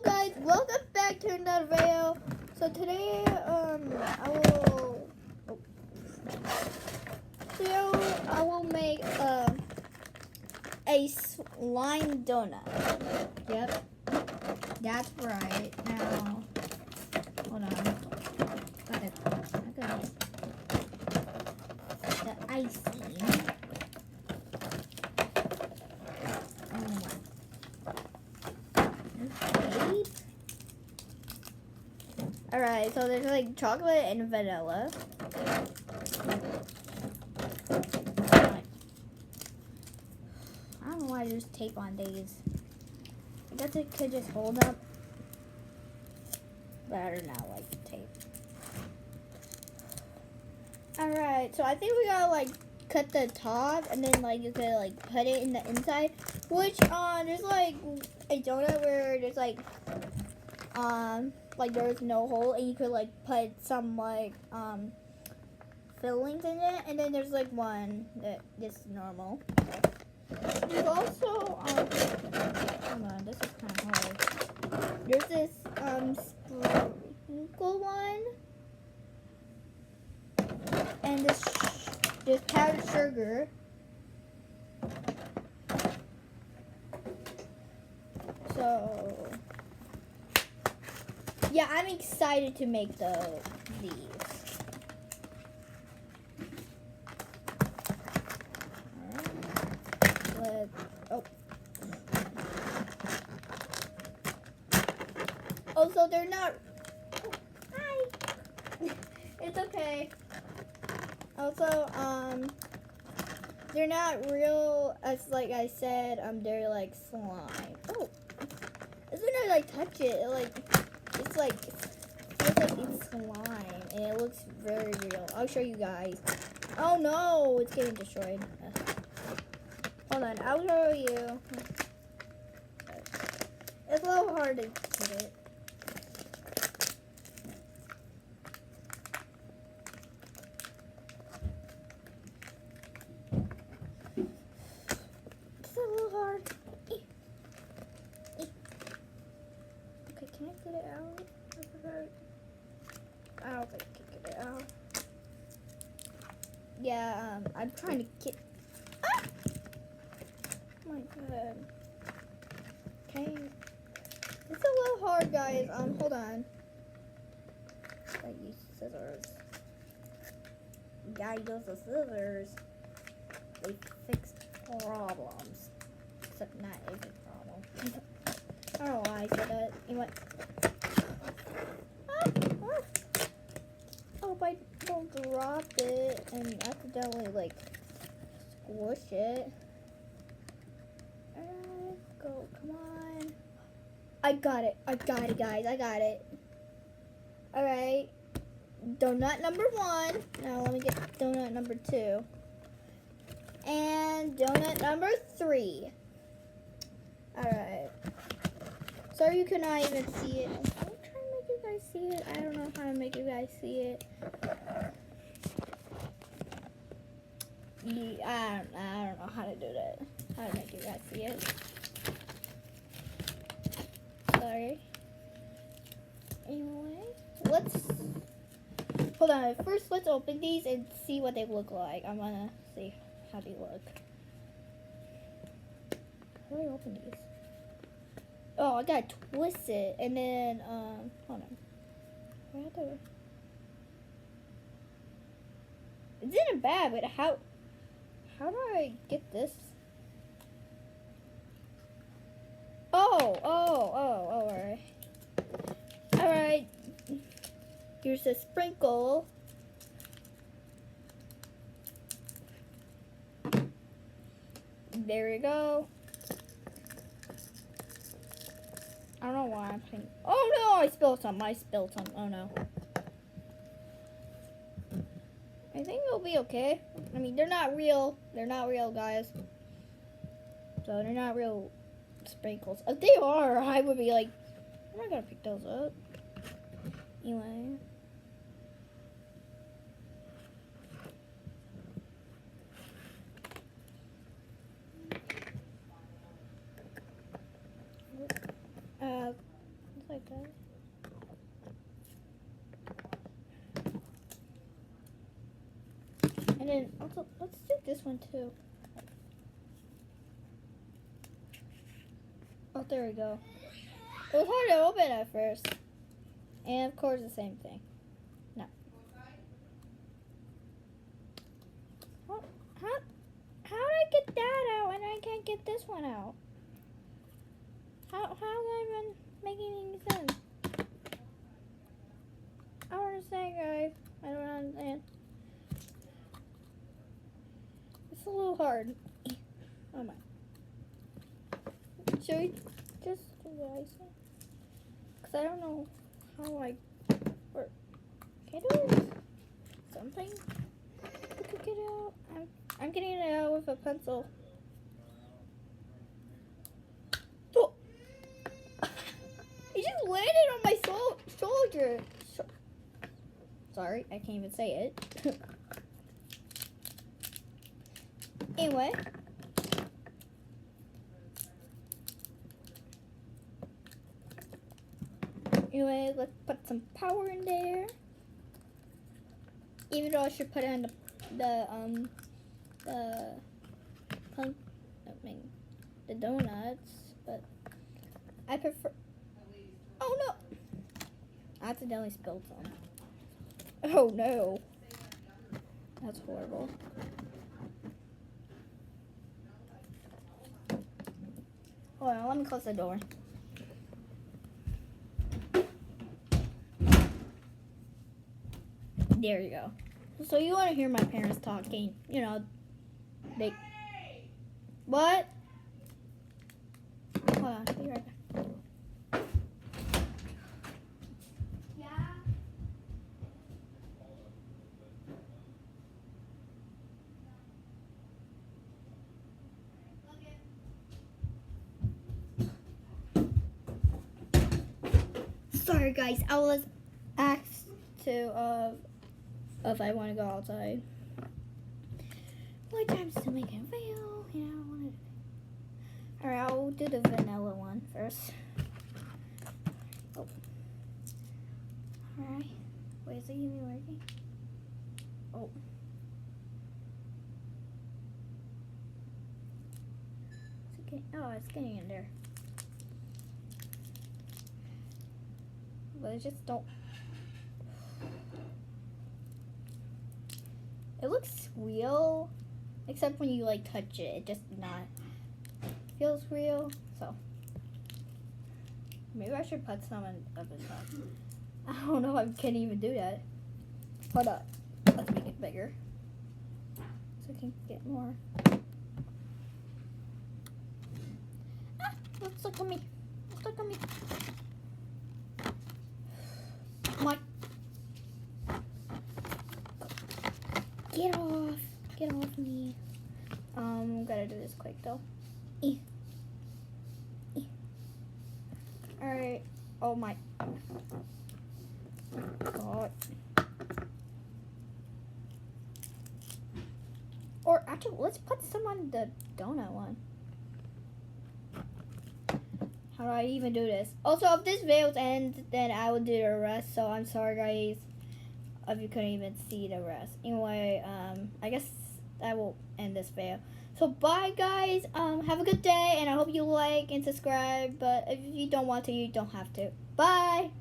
Hello guys, welcome back to another video. So today I will make a slime donut. Yep. That's right. Now hold on. Got it. I got it. The icing. Alright, so there's like chocolate and vanilla. I don't know why there's tape on these. I guess it could just hold up. But I do not like the tape. Alright, so I think we gotta like cut the top and then like you could like put it in the inside. Which there's like a donut where there's like there's no hole and you could like put some like fillings in it, and then there's like one that is normal. There's also hold on, this is kind of hard. There's this sprinkle one, and this powdered sugar. So yeah, I'm excited to make these. Alright. Also, they're not. Oh, hi. It's okay. Also, they're not real. As like I said, they're like slime. Oh, as soon as I touch it, it's like feels like it's slime, and it looks very real. I'll show you guys. Oh no, it's getting destroyed. Hold on, I'll show you. It's a little hard to get it. It's a little hard. Okay, can I get it out? I don't think I can get it out. Yeah, I'm trying to get. Ah! Oh my god. Okay. It's a little hard, guys. Hold on. I use scissors. Gotta use the scissors. They fix problems. Except not every problem. I don't know why I said that. Anyway. I hope I don't drop it and accidentally like squish it. Let's go, come on. I got it, guys, I got it. Alright, donut number 1. Now let me get donut number 2. And donut number 3. Alright. So you cannot even see it. I'm trying to make you guys see it. I don't know how to make you guys see it. I don't know how to do that. How to make you guys see it. Sorry. Anyway, hold on. First, let's open these and see what they look like. I wanna see how they look. How do I open these? Oh, I gotta twist it, and then hold on. It didn't bad, but how do I get this? Alright. Alright. Here's a sprinkle. There we go. I don't know why I'm putting. Oh no, I spilled some. Oh no. I think it'll be okay. I mean, they're not real. They're not real, guys. So they're not real sprinkles. If they are, I would be like, I'm not gonna pick those up. Anyway. like that. And then also, let's do this one too. Oh, there we go. It was hard to open at first. And of course the same thing. No. How did I get that out and I can't get this one out? How have I been making any sense? I don't understand, guys. I don't understand. It's a little hard. Oh my. Should we just do the icing? Because I don't know how I work. Can I do something to get it out? I'm getting it out with a pencil. Oh! It just landed on my shoulder. Sorry, I can't even say it. Anyway. Anyway, let's put some power in there. Even though I should put it on the donuts, but I prefer. Oh no! I accidentally spilled some. Oh no! That's horrible. Hold on, let me close the door. There you go. So you want to hear my parents talking, you know, they... What? Hold on, be right back. Yeah? Sorry guys, I was asked to, if I want to go outside. What time's to make it real? Yeah, I want to. Alright, I'll do the vanilla one first. Oh. Alright. Wait, is it even working? Oh. It's getting in there. But I just don't. It looks real, except when you like touch it, it just not feels real. So maybe I should put some of it up. I don't know if I can even do that. Hold up, let's make it bigger so I can get more. Ah, let's look at me. Let's look at me. My. Get off me. Gotta do this quick though. Alright. Oh my god. Or actually, let's put some on the donut one. How do I even do this? Also, if this video ends, then I will do the rest. So I'm sorry, guys, if you couldn't even see the rest. Anyway, I guess I will end this video. So bye, guys. Have a good day, and I hope you like and subscribe. But if you don't want to, you don't have to. Bye.